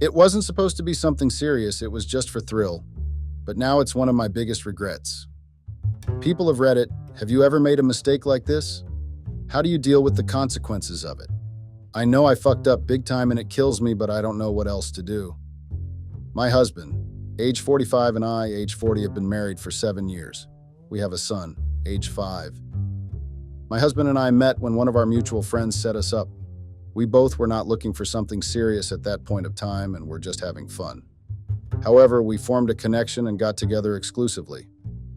It wasn't supposed to be something serious, it was just for thrill. But now it's one of my biggest regrets. People have read it. Have you ever made a mistake like this? How do you deal with the consequences of it? I know I fucked up big time and it kills me, but I don't know what else to do. My husband, age 45, and I, age 40, have been married for 7 years. We have a son, age 5. My husband and I met when one of our mutual friends set us up. We both were not looking for something serious at that point of time and were just having fun. However, we formed a connection and got together exclusively.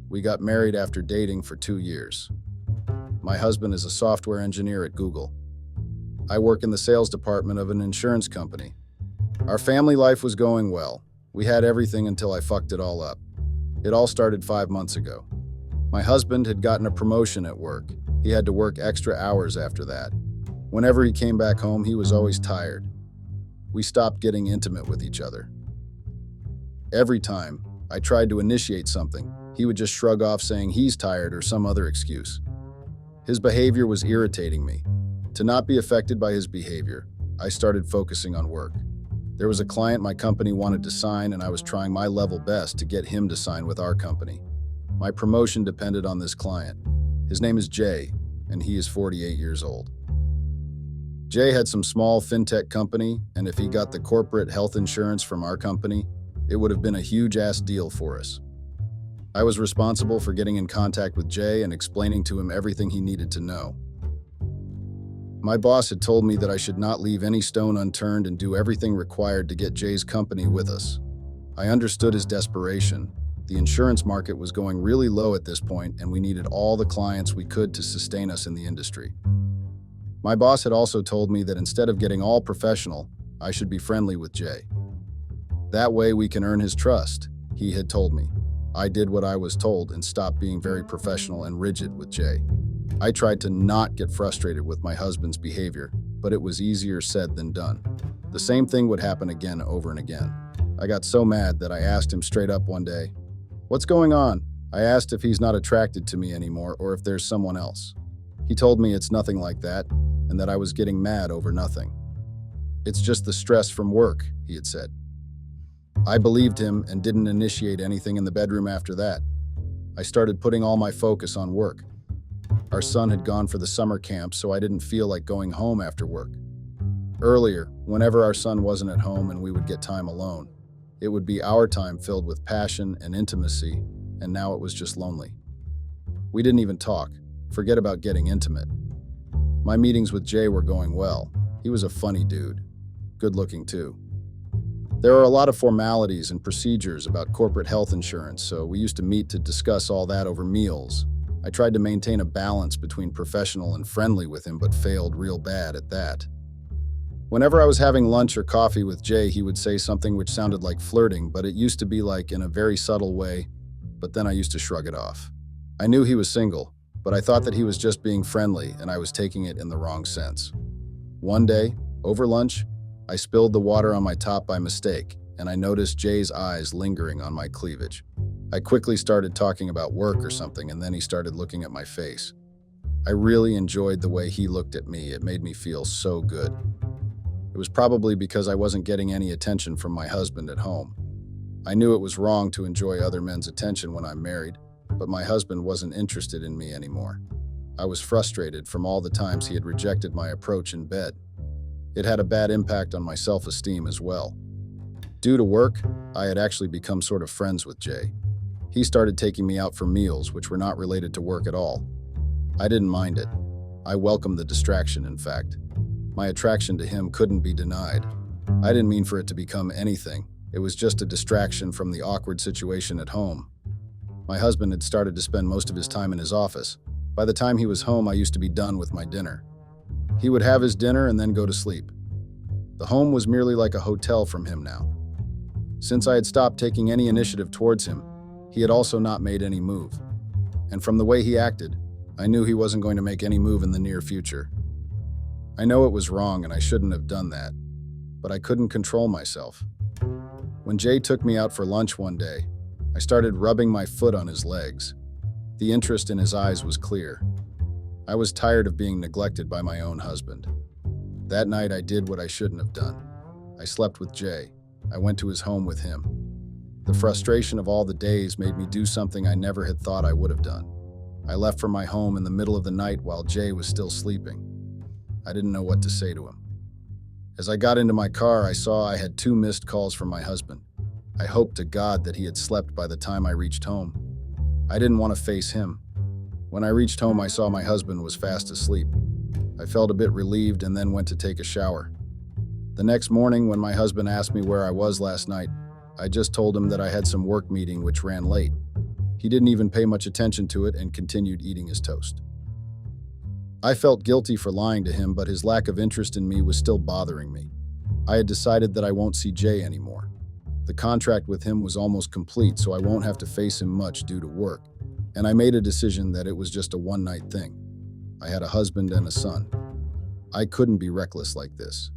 We got married after dating for 2 years. My husband is a software engineer at Google. I work in the sales department of an insurance company. Our family life was going well. We had everything until I fucked it all up. It all started 5 months ago. My husband had gotten a promotion at work. He had to work extra hours after that. Whenever he came back home, he was always tired. We stopped getting intimate with each other. Every time I tried to initiate something, he would just shrug off saying he's tired or some other excuse. His behavior was irritating me. To not be affected by his behavior, I started focusing on work. There was a client my company wanted to sign, and I was trying my level best to get him to sign with our company. My promotion depended on this client. His name is Jay, and he is 48 years old. Jay had some small fintech company, and if he got the corporate health insurance from our company, it would have been a huge-ass deal for us. I was responsible for getting in contact with Jay and explaining to him everything he needed to know. My boss had told me that I should not leave any stone unturned and do everything required to get Jay's company with us. I understood his desperation. The insurance market was going really low at this point, and we needed all the clients we could to sustain us in the industry. My boss had also told me that instead of getting all professional, I should be friendly with Jay. That way we can earn his trust, he had told me. I did what I was told and stopped being very professional and rigid with Jay. I tried to not get frustrated with my husband's behavior, but it was easier said than done. The same thing would happen again over and again. I got so mad that I asked him straight up one day, "What's going on?" I asked if he's not attracted to me anymore or if there's someone else. He told me it's nothing like that and that I was getting mad over nothing. "It's just the stress from work," he had said. I believed him and didn't initiate anything in the bedroom after that. I started putting all my focus on work. Our son had gone for the summer camp, so I didn't feel like going home after work. Earlier, whenever our son wasn't at home and we would get time alone, it would be our time filled with passion and intimacy, and now it was just lonely. We didn't even talk. Forget about getting intimate. My meetings with Jay were going well. He was a funny dude. Good looking too. There are a lot of formalities and procedures about corporate health insurance, so we used to meet to discuss all that over meals. I tried to maintain a balance between professional and friendly with him, but failed real bad at that. Whenever I was having lunch or coffee with Jay, he would say something which sounded like flirting, but it used to be like in a very subtle way, but then I used to shrug it off. I knew he was single, but I thought that he was just being friendly, and I was taking it in the wrong sense. One day, over lunch, I spilled the water on my top by mistake, and I noticed Jay's eyes lingering on my cleavage. I quickly started talking about work or something, and then he started looking at my face. I really enjoyed the way he looked at me. It made me feel so good. It was probably because I wasn't getting any attention from my husband at home. I knew it was wrong to enjoy other men's attention when I'm married, but my husband wasn't interested in me anymore. I was frustrated from all the times he had rejected my approach in bed. It had a bad impact on my self-esteem as well. Due to work, I had actually become sort of friends with Jay. He started taking me out for meals which were not related to work at all. I didn't mind it. I welcomed the distraction, in fact. My attraction to him couldn't be denied. I didn't mean for it to become anything. It was just a distraction from the awkward situation at home. My husband had started to spend most of his time in his office. By the time he was home, I used to be done with my dinner. He would have his dinner and then go to sleep. The home was merely like a hotel from him now. Since I had stopped taking any initiative towards him, he had also not made any move. And from the way he acted, I knew he wasn't going to make any move in the near future. I know it was wrong and I shouldn't have done that, but I couldn't control myself. When Jay took me out for lunch one day, I started rubbing my foot on his legs. The interest in his eyes was clear. I was tired of being neglected by my own husband. That night I did what I shouldn't have done. I slept with Jay. I went to his home with him. The frustration of all the days made me do something I never had thought I would have done. I left for my home in the middle of the night while Jay was still sleeping. I didn't know what to say to him. As I got into my car, I saw I had 2 missed calls from my husband. I hoped to God that he had slept by the time I reached home. I didn't want to face him. When I reached home, I saw my husband was fast asleep. I felt a bit relieved and then went to take a shower. The next morning, when my husband asked me where I was last night, I just told him that I had some work meeting which ran late. He didn't even pay much attention to it and continued eating his toast. I felt guilty for lying to him, but his lack of interest in me was still bothering me. I had decided that I won't see Jay anymore. The contract with him was almost complete, so I won't have to face him much due to work, and I made a decision that it was just a one-night thing. I had a husband and a son. I couldn't be reckless like this.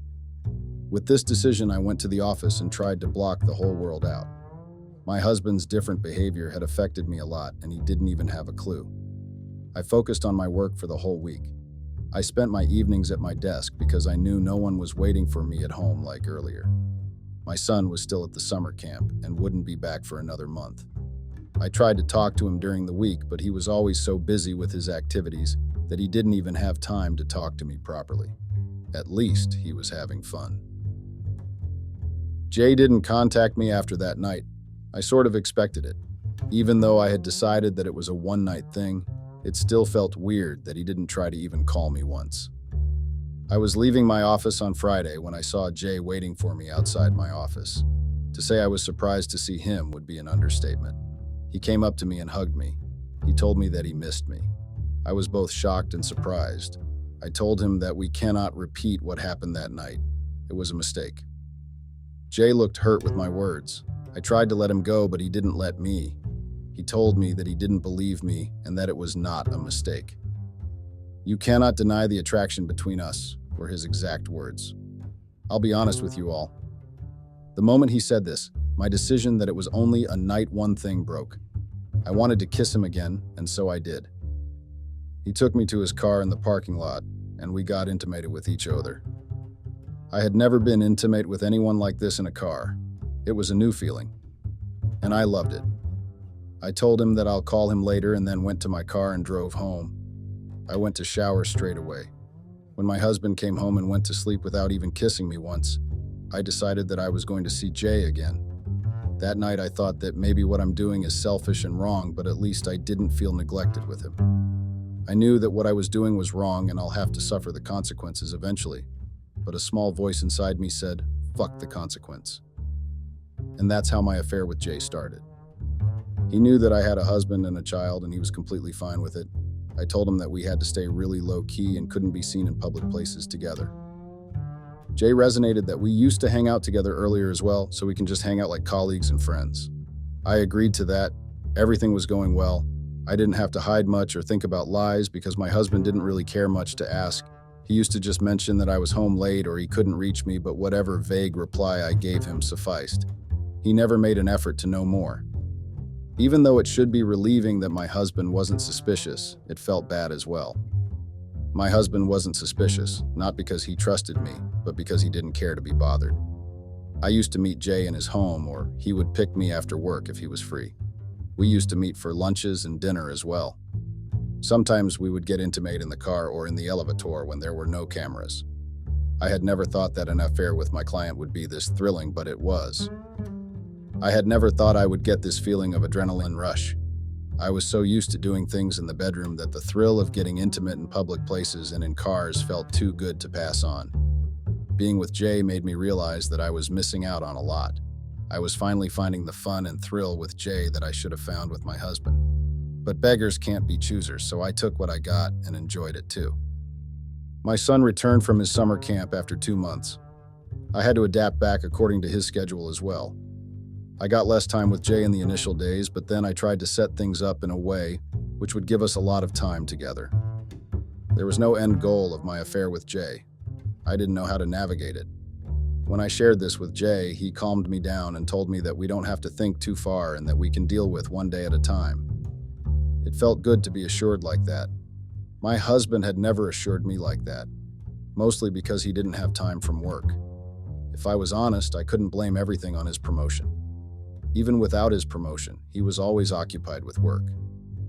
With this decision, I went to the office and tried to block the whole world out. My husband's different behavior had affected me a lot, and he didn't even have a clue. I focused on my work for the whole week. I spent my evenings at my desk because I knew no one was waiting for me at home like earlier. My son was still at the summer camp and wouldn't be back for another month. I tried to talk to him during the week, but he was always so busy with his activities that he didn't even have time to talk to me properly. At least he was having fun. Jay didn't contact me after that night. I sort of expected it. Even though I had decided that it was a one-night thing, it still felt weird that he didn't try to even call me once. I was leaving my office on Friday when I saw Jay waiting for me outside my office. To say I was surprised to see him would be an understatement. He came up to me and hugged me. He told me that he missed me. I was both shocked and surprised. I told him that we cannot repeat what happened that night. It was a mistake. Jay looked hurt with my words. I tried to let him go, but he didn't let me. He told me that he didn't believe me and that it was not a mistake. "You cannot deny the attraction between us," were his exact words. I'll be honest with you all. The moment he said this, my decision that it was only a night one thing broke. I wanted to kiss him again, and so I did. He took me to his car in the parking lot, and we got intimated with each other. I had never been intimate with anyone like this in a car. It was a new feeling, and I loved it. I told him that I'll call him later and then went to my car and drove home. I went to shower straight away. When my husband came home and went to sleep without even kissing me once, I decided that I was going to see Jay again. That night I thought that maybe what I'm doing is selfish and wrong, but at least I didn't feel neglected with him. I knew that what I was doing was wrong and I'll have to suffer the consequences eventually. But a small voice inside me said, "Fuck the consequence." And that's how my affair with Jay started. He knew that I had a husband and a child, and he was completely fine with it. I told him that we had to stay really low-key and couldn't be seen in public places together. Jay resonated that we used to hang out together earlier as well, so we can just hang out like colleagues and friends. I agreed to that. Everything was going well. I didn't have to hide much or think about lies because my husband didn't really care much to ask. He used to just mention that I was home late or he couldn't reach me, but whatever vague reply I gave him sufficed. He never made an effort to know more. Even though it should be relieving that my husband wasn't suspicious, it felt bad as well. My husband wasn't suspicious, not because he trusted me, but because he didn't care to be bothered. I used to meet Jay in his home, or he would pick me after work if he was free. We used to meet for lunches and dinner as well. Sometimes we would get intimate in the car or in the elevator when there were no cameras. I had never thought that an affair with my client would be this thrilling, but it was. I had never thought I would get this feeling of adrenaline rush. I was so used to doing things in the bedroom that the thrill of getting intimate in public places and in cars felt too good to pass on. Being with Jay made me realize that I was missing out on a lot. I was finally finding the fun and thrill with Jay that I should have found with my husband. But beggars can't be choosers, so I took what I got and enjoyed it too. My son returned from his summer camp after 2 months. I had to adapt back according to his schedule as well. I got less time with Jay in the initial days, but then I tried to set things up in a way which would give us a lot of time together. There was no end goal of my affair with Jay. I didn't know how to navigate it. When I shared this with Jay, he calmed me down and told me that we don't have to think too far and that we can deal with one day at a time. It felt good to be assured like that. My husband had never assured me like that, mostly because he didn't have time from work. If I was honest, I couldn't blame everything on his promotion. Even without his promotion, he was always occupied with work.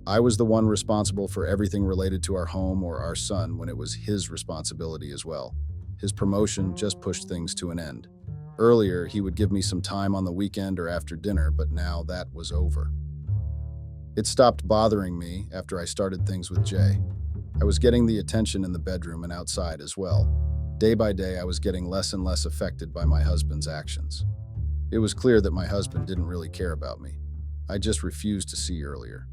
I was the one responsible for everything related to our home or our son when it was his responsibility as well. His promotion just pushed things to an end. Earlier, he would give me some time on the weekend or after dinner, but now that was over. It stopped bothering me after I started things with Jay. I was getting the attention in the bedroom and outside as well. Day by day, I was getting less and less affected by my husband's actions. It was clear that my husband didn't really care about me. I just refused to see earlier.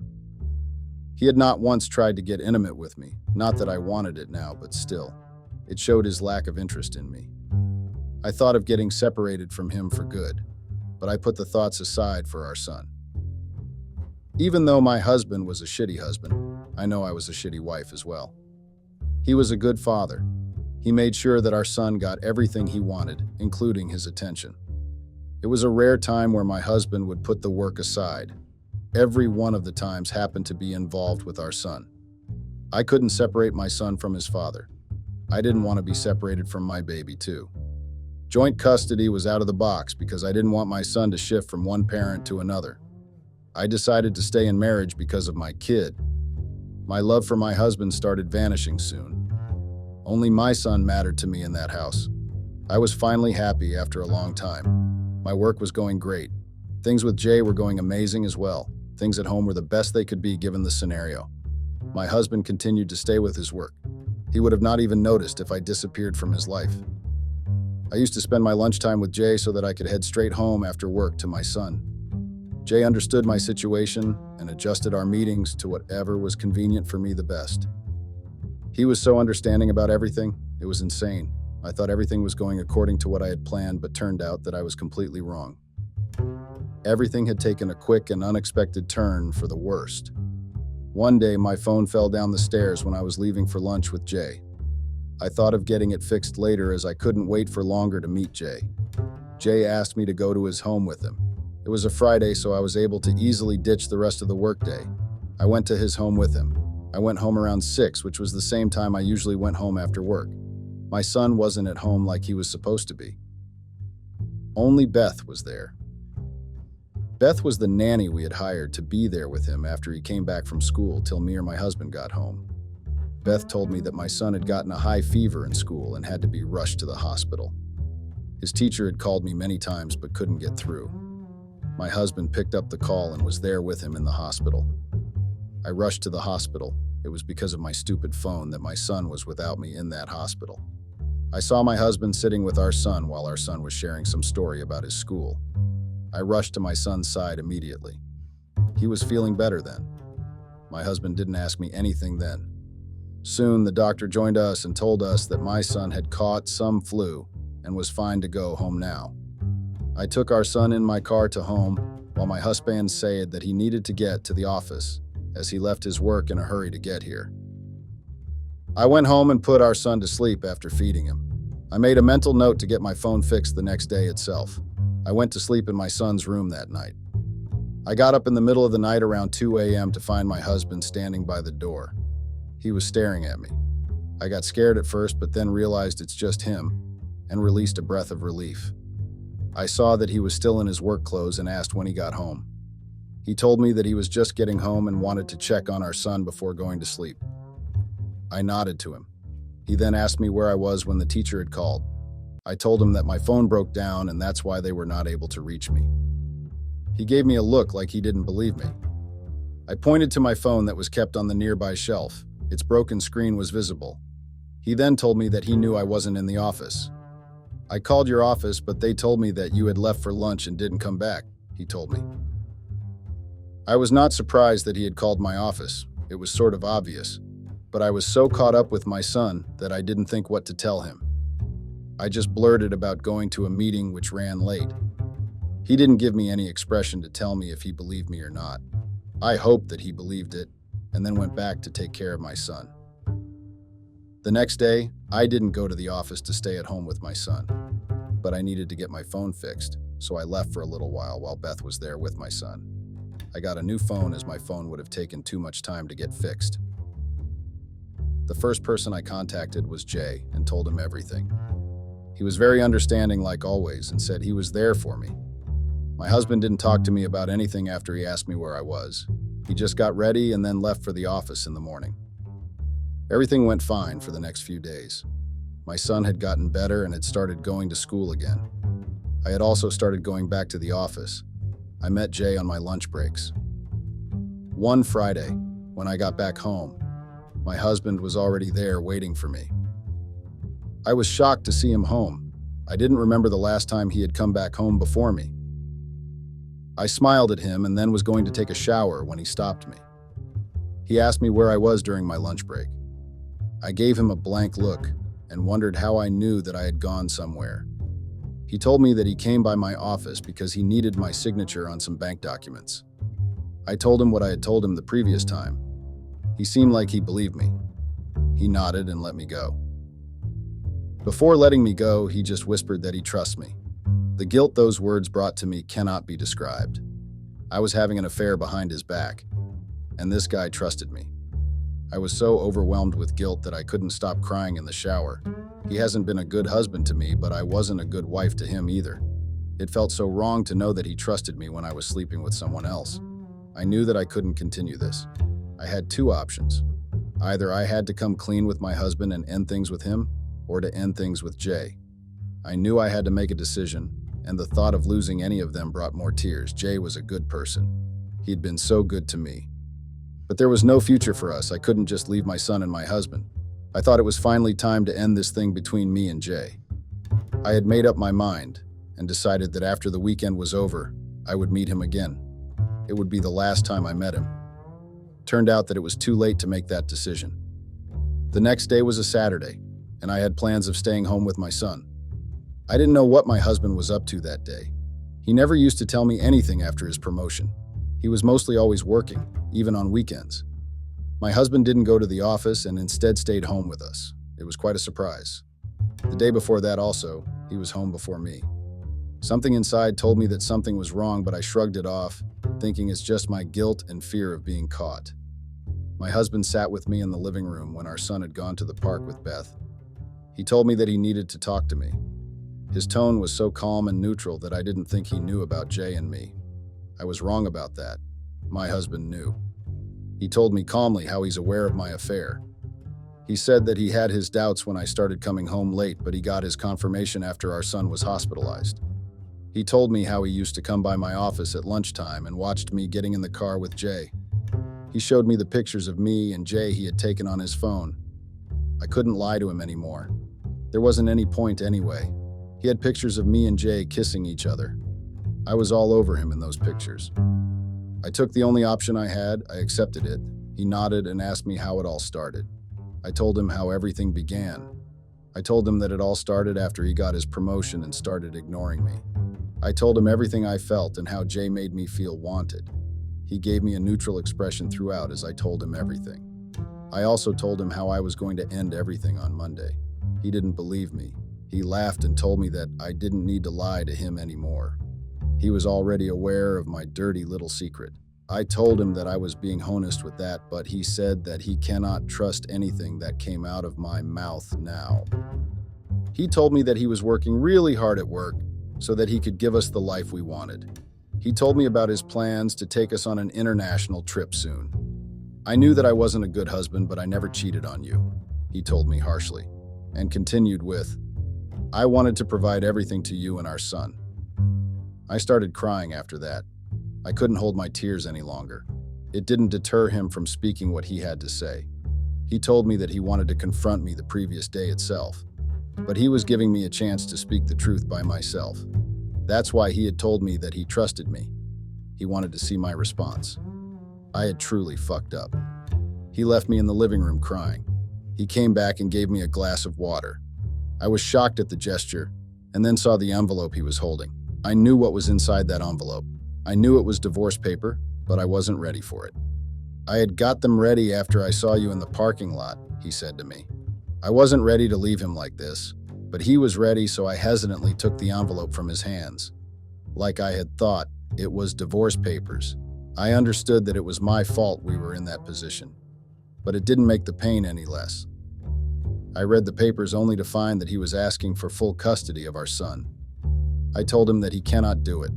He had not once tried to get intimate with me, not that I wanted it now, but still. It showed his lack of interest in me. I thought of getting separated from him for good, but I put the thoughts aside for our son. Even though my husband was a shitty husband, I know I was a shitty wife as well. He was a good father. He made sure that our son got everything he wanted, including his attention. It was a rare time where my husband would put the work aside. Every one of the times happened to be involved with our son. I couldn't separate my son from his father. I didn't want to be separated from my baby too. Joint custody was out of the box because I didn't want my son to shift from one parent to another. I decided to stay in marriage because of my kid. My love for my husband started vanishing soon. Only my son mattered to me in that house. I was finally happy after a long time. My work was going great. Things with Jay were going amazing as well. Things at home were the best they could be given the scenario. My husband continued to stay with his work. He would have not even noticed if I disappeared from his life. I used to spend my lunchtime with Jay so that I could head straight home after work to my son. Jay understood my situation and adjusted our meetings to whatever was convenient for me the best. He was so understanding about everything, it was insane. I thought everything was going according to what I had planned, but turned out that I was completely wrong. Everything had taken a quick and unexpected turn for the worst. One day, my phone fell down the stairs when I was leaving for lunch with Jay. I thought of getting it fixed later as I couldn't wait for longer to meet Jay. Jay asked me to go to his home with him. It was a Friday, so I was able to easily ditch the rest of the workday. I went to his home with him. I went home around 6, which was the same time I usually went home after work. My son wasn't at home like he was supposed to be. Only Beth was there. Beth was the nanny we had hired to be there with him after he came back from school till me or my husband got home. Beth told me that my son had gotten a high fever in school and had to be rushed to the hospital. His teacher had called me many times but couldn't get through. My husband picked up the call and was there with him in the hospital. I rushed to the hospital. It was because of my stupid phone that my son was without me in that hospital. I saw my husband sitting with our son while our son was sharing some story about his school. I rushed to my son's side immediately. He was feeling better then. My husband didn't ask me anything then. Soon, the doctor joined us and told us that my son had caught some flu and was fine to go home now. I took our son in my car to home while my husband said that he needed to get to the office as he left his work in a hurry to get here. I went home and put our son to sleep after feeding him. I made a mental note to get my phone fixed the next day itself. I went to sleep in my son's room that night. I got up in the middle of the night around 2 a.m. to find my husband standing by the door. He was staring at me. I got scared at first, but then realized it's just him and released a breath of relief. I saw that he was still in his work clothes and asked when he got home. He told me that he was just getting home and wanted to check on our son before going to sleep. I nodded to him. He then asked me where I was when the teacher had called. I told him that my phone broke down and that's why they were not able to reach me. He gave me a look like he didn't believe me. I pointed to my phone that was kept on the nearby shelf. Its broken screen was visible. He then told me that he knew I wasn't in the office. I called your office, but they told me that you had left for lunch and didn't come back, he told me. I was not surprised that he had called my office. It was sort of obvious. But I was so caught up with my son that I didn't think what to tell him. I just blurted about going to a meeting which ran late. He didn't give me any expression to tell me if he believed me or not. I hoped that he believed it, and then went back to take care of my son. The next day, I didn't go to the office to stay at home with my son, but I needed to get my phone fixed, so I left for a little while Beth was there with my son. I got a new phone as my phone would have taken too much time to get fixed. The first person I contacted was Jay and told him everything. He was very understanding like always and said he was there for me. My husband didn't talk to me about anything after he asked me where I was. He just got ready and then left for the office in the morning. Everything went fine for the next few days. My son had gotten better and had started going to school again. I had also started going back to the office. I met Jay on my lunch breaks. One Friday, when I got back home, my husband was already there waiting for me. I was shocked to see him home. I didn't remember the last time he had come back home before me. I smiled at him and then was going to take a shower when he stopped me. He asked me where I was during my lunch break. I gave him a blank look and wondered how I knew that I had gone somewhere. He told me that he came by my office because he needed my signature on some bank documents. I told him what I had told him the previous time. He seemed like he believed me. He nodded and let me go. Before letting me go, he just whispered that he trusts me. The guilt those words brought to me cannot be described. I was having an affair behind his back, and this guy trusted me. I was so overwhelmed with guilt that I couldn't stop crying in the shower. He hasn't been a good husband to me, but I wasn't a good wife to him either. It felt so wrong to know that he trusted me when I was sleeping with someone else. I knew that I couldn't continue this. I had two options. Either I had to come clean with my husband and end things with him, or to end things with Jay. I knew I had to make a decision, and the thought of losing any of them brought more tears. Jay was a good person. He'd been so good to me. But there was no future for us. I couldn't just leave my son and my husband. I thought it was finally time to end this thing between me and Jay. I had made up my mind and decided that after the weekend was over, I would meet him again. It would be the last time I met him. Turned out that it was too late to make that decision. The next day was a Saturday, and I had plans of staying home with my son. I didn't know what my husband was up to that day. He never used to tell me anything after his promotion. He was mostly always working, even on weekends. My husband didn't go to the office and instead stayed home with us. It was quite a surprise. The day before that also, he was home before me. Something inside told me that something was wrong, but I shrugged it off, thinking it's just my guilt and fear of being caught. My husband sat with me in the living room when our son had gone to the park with Beth. He told me that he needed to talk to me. His tone was so calm and neutral that I didn't think he knew about Jay and me. I was wrong about that. My husband knew. He told me calmly how he's aware of my affair. He said that he had his doubts when I started coming home late, but he got his confirmation after our son was hospitalized. He told me how he used to come by my office at lunchtime and watched me getting in the car with Jay. He showed me the pictures of me and Jay he had taken on his phone. I couldn't lie to him anymore. There wasn't any point anyway. He had pictures of me and Jay kissing each other. I was all over him in those pictures. I took the only option I had. I accepted it. He nodded and asked me how it all started. I told him how everything began. I told him that it all started after he got his promotion and started ignoring me. I told him everything I felt and how Jay made me feel wanted. He gave me a neutral expression throughout as I told him everything. I also told him how I was going to end everything on Monday. He didn't believe me. He laughed and told me that I didn't need to lie to him anymore. He was already aware of my dirty little secret. I told him that I was being honest with that, but he said that he cannot trust anything that came out of my mouth now. He told me that he was working really hard at work so that he could give us the life we wanted. He told me about his plans to take us on an international trip soon. I knew that I wasn't a good husband, but I never cheated on you, he told me harshly, and continued with, I wanted to provide everything to you and our son. I started crying after that. I couldn't hold my tears any longer. It didn't deter him from speaking what he had to say. He told me that he wanted to confront me the previous day itself, but he was giving me a chance to speak the truth by myself. That's why he had told me that he trusted me. He wanted to see my response. I had truly fucked up. He left me in the living room crying. He came back and gave me a glass of water. I was shocked at the gesture, and then saw the envelope he was holding. I knew what was inside that envelope. I knew it was divorce paper, but I wasn't ready for it. I had got them ready after I saw you in the parking lot, he said to me. I wasn't ready to leave him like this, but he was ready, so I hesitantly took the envelope from his hands. Like I had thought, it was divorce papers. I understood that it was my fault we were in that position, but it didn't make the pain any less. I read the papers only to find that he was asking for full custody of our son. I told him that he cannot do it.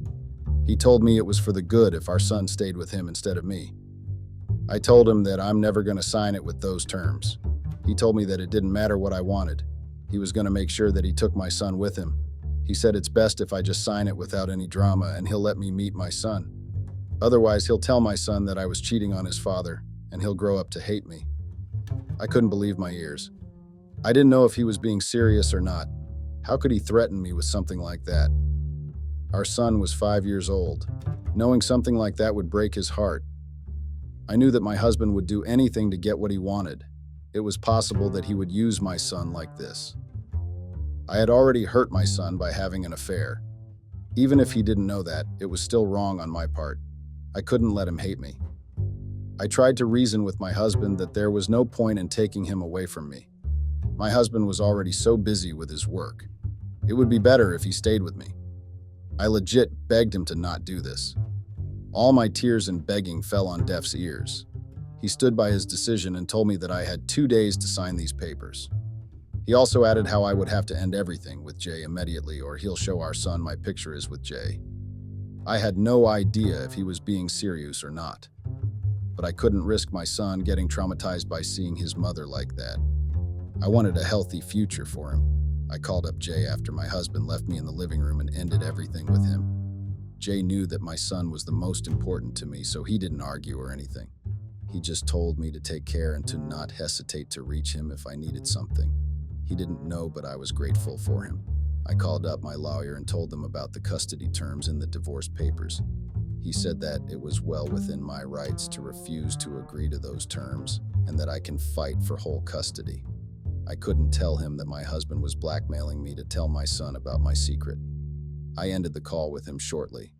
He told me it was for the good if our son stayed with him instead of me. I told him that I'm never going to sign it with those terms. He told me that it didn't matter what I wanted. He was going to make sure that he took my son with him. He said it's best if I just sign it without any drama and he'll let me meet my son. Otherwise, he'll tell my son that I was cheating on his father and he'll grow up to hate me. I couldn't believe my ears. I didn't know if he was being serious or not. How could he threaten me with something like that? Our son was 5 years old. Knowing something like that would break his heart. I knew that my husband would do anything to get what he wanted. It was possible that he would use my son like this. I had already hurt my son by having an affair. Even if he didn't know that, it was still wrong on my part. I couldn't let him hate me. I tried to reason with my husband that there was no point in taking him away from me. My husband was already so busy with his work. It would be better if he stayed with me. I legit begged him to not do this. All my tears and begging fell on deaf ears. He stood by his decision and told me that I had 2 days to sign these papers. He also added how I would have to end everything with Jay immediately or he'll show our son my picture is with Jay. I had no idea if he was being serious or not. But I couldn't risk my son getting traumatized by seeing his mother like that. I wanted a healthy future for him. I called up Jay after my husband left me in the living room and ended everything with him. Jay knew that my son was the most important to me, so he didn't argue or anything. He just told me to take care and to not hesitate to reach him if I needed something. He didn't know, but I was grateful for him. I called up my lawyer and told them about the custody terms in the divorce papers. He said that it was well within my rights to refuse to agree to those terms and that I can fight for whole custody. I couldn't tell him that my husband was blackmailing me to tell my son about my secret. I ended the call with him shortly.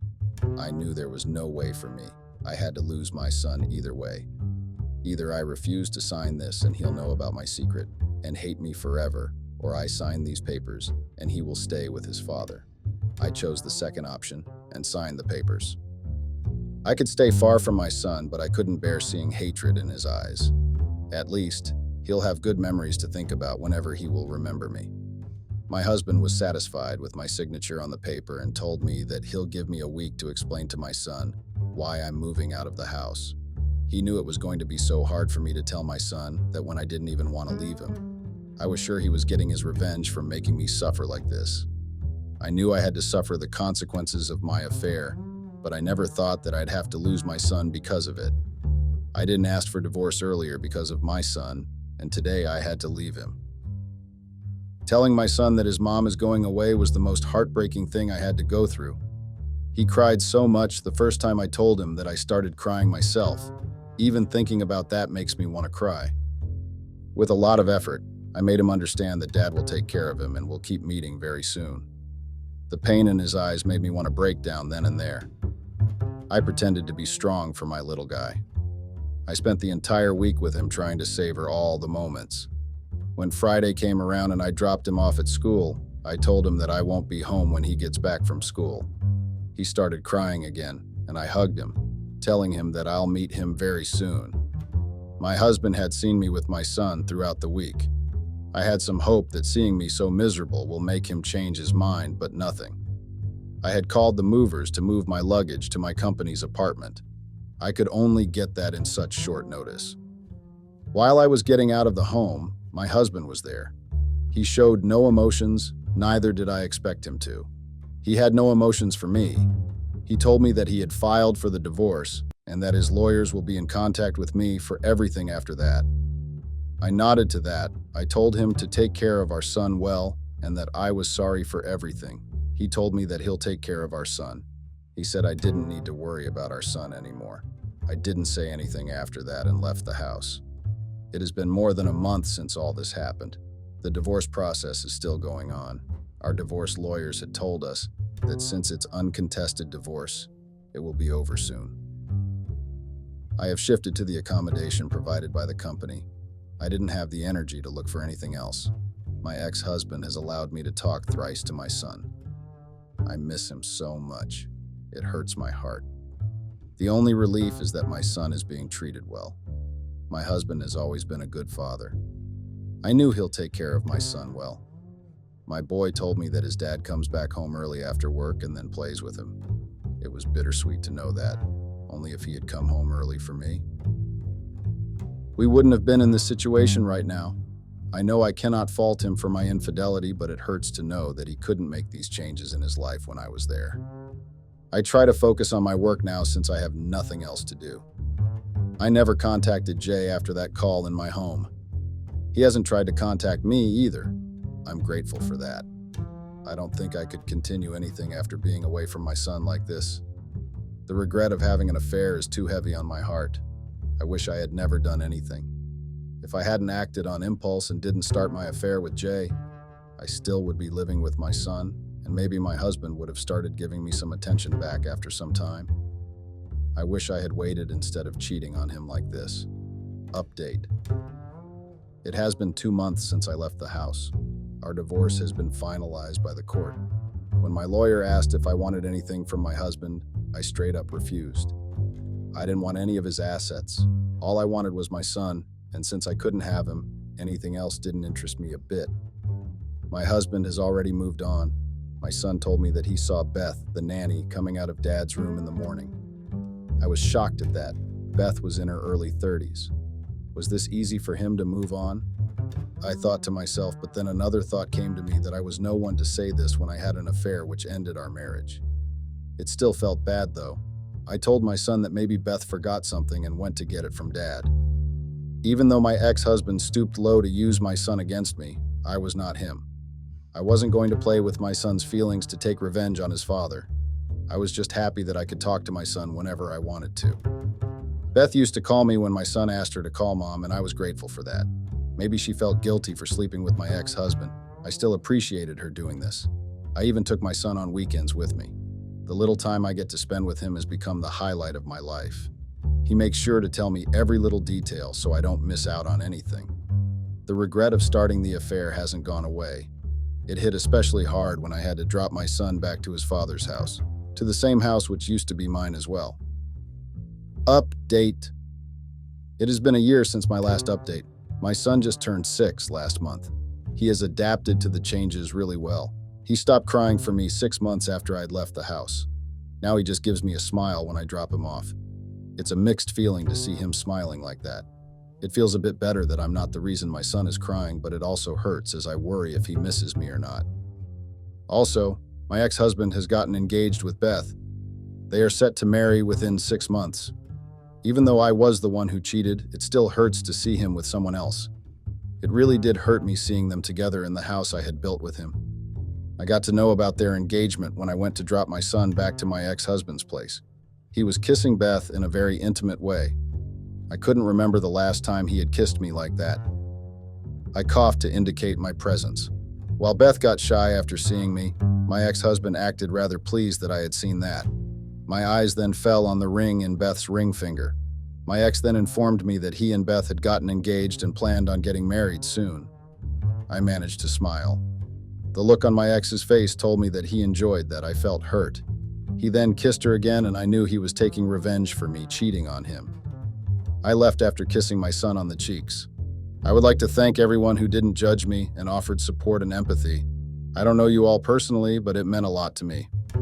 I knew there was no way for me. I had to lose my son either way. Either I refuse to sign this and he'll know about my secret and hate me forever, or I sign these papers and he will stay with his father. I chose the second option and signed the papers. I could stay far from my son, but I couldn't bear seeing hatred in his eyes. At least, he'll have good memories to think about whenever he will remember me. My husband was satisfied with my signature on the paper and told me that he'll give me a week to explain to my son why I'm moving out of the house. He knew it was going to be so hard for me to tell my son that when I didn't even want to leave him. I was sure he was getting his revenge for making me suffer like this. I knew I had to suffer the consequences of my affair, but I never thought that I'd have to lose my son because of it. I didn't ask for divorce earlier because of my son, and today I had to leave him. Telling my son that his mom is going away was the most heartbreaking thing I had to go through. He cried so much the first time I told him that I started crying myself. Even thinking about that makes me want to cry. With a lot of effort, I made him understand that Dad will take care of him and will keep meeting very soon. The pain in his eyes made me want to break down then and there. I pretended to be strong for my little guy. I spent the entire week with him trying to savor all the moments. When Friday came around and I dropped him off at school, I told him that I won't be home when he gets back from school. He started crying again, and I hugged him, telling him that I'll meet him very soon. My husband had seen me with my son throughout the week. I had some hope that seeing me so miserable will make him change his mind, but nothing. I had called the movers to move my luggage to my company's apartment. I could only get that in such short notice. While I was getting out of the home, my husband was there. He showed no emotions, neither did I expect him to. He had no emotions for me. He told me that he had filed for the divorce and that his lawyers will be in contact with me for everything after that. I nodded to that. I told him to take care of our son well and that I was sorry for everything. He told me that he'll take care of our son. He said I didn't need to worry about our son anymore. I didn't say anything after that and left the house. It has been more than a month since all this happened. The divorce process is still going on. Our divorce lawyers had told us that since it's uncontested divorce, it will be over soon. I have shifted to the accommodation provided by the company. I didn't have the energy to look for anything else. My ex-husband has allowed me to talk thrice to my son. I miss him so much. It hurts my heart. The only relief is that my son is being treated well. My husband has always been a good father. I knew he'll take care of my son well. My boy told me that his dad comes back home early after work and then plays with him. It was bittersweet to know that, only if he had come home early for me. We wouldn't have been in this situation right now. I know I cannot fault him for my infidelity, but it hurts to know that he couldn't make these changes in his life when I was there. I try to focus on my work now since I have nothing else to do. I never contacted Jay after that call in my home. He hasn't tried to contact me either. I'm grateful for that. I don't think I could continue anything after being away from my son like this. The regret of having an affair is too heavy on my heart. I wish I had never done anything. If I hadn't acted on impulse and didn't start my affair with Jay, I still would be living with my son, and maybe my husband would have started giving me some attention back after some time. I wish I had waited instead of cheating on him like this. Update. It has been 2 months since I left the house. Our divorce has been finalized by the court. When my lawyer asked if I wanted anything from my husband, I straight up refused. I didn't want any of his assets. All I wanted was my son, and since I couldn't have him, anything else didn't interest me a bit. My husband has already moved on. My son told me that he saw Beth, the nanny, coming out of Dad's room in the morning. I was shocked at that. Beth was in her early 30s. Was this easy for him to move on? I thought to myself, but then another thought came to me that I was no one to say this when I had an affair which ended our marriage. It still felt bad, though. I told my son that maybe Beth forgot something and went to get it from Dad. Even though my ex-husband stooped low to use my son against me, I was not him. I wasn't going to play with my son's feelings to take revenge on his father. I was just happy that I could talk to my son whenever I wanted to. Beth used to call me when my son asked her to call Mom, and I was grateful for that. Maybe she felt guilty for sleeping with my ex-husband. I still appreciated her doing this. I even took my son on weekends with me. The little time I get to spend with him has become the highlight of my life. He makes sure to tell me every little detail so I don't miss out on anything. The regret of starting the affair hasn't gone away. It hit especially hard when I had to drop my son back to his father's house, to the same house which used to be mine as well. Update. It has been a year since my last update. My son just turned 6 last month. He has adapted to the changes really well. He stopped crying for me 6 months after I'd left the house. Now he just gives me a smile when I drop him off. It's a mixed feeling to see him smiling like that. It feels a bit better that I'm not the reason my son is crying, but it also hurts as I worry if he misses me or not. Also, my ex-husband has gotten engaged with Beth. They are set to marry within 6 months. Even though I was the one who cheated, it still hurts to see him with someone else. It really did hurt me seeing them together in the house I had built with him. I got to know about their engagement when I went to drop my son back to my ex-husband's place. He was kissing Beth in a very intimate way. I couldn't remember the last time he had kissed me like that. I coughed to indicate my presence. While Beth got shy after seeing me, my ex-husband acted rather pleased that I had seen that. My eyes then fell on the ring in Beth's ring finger. My ex then informed me that he and Beth had gotten engaged and planned on getting married soon. I managed to smile. The look on my ex's face told me that he enjoyed that. I felt hurt. He then kissed her again, and I knew he was taking revenge for me cheating on him. I left after kissing my son on the cheeks. I would like to thank everyone who didn't judge me and offered support and empathy. I don't know you all personally, but it meant a lot to me.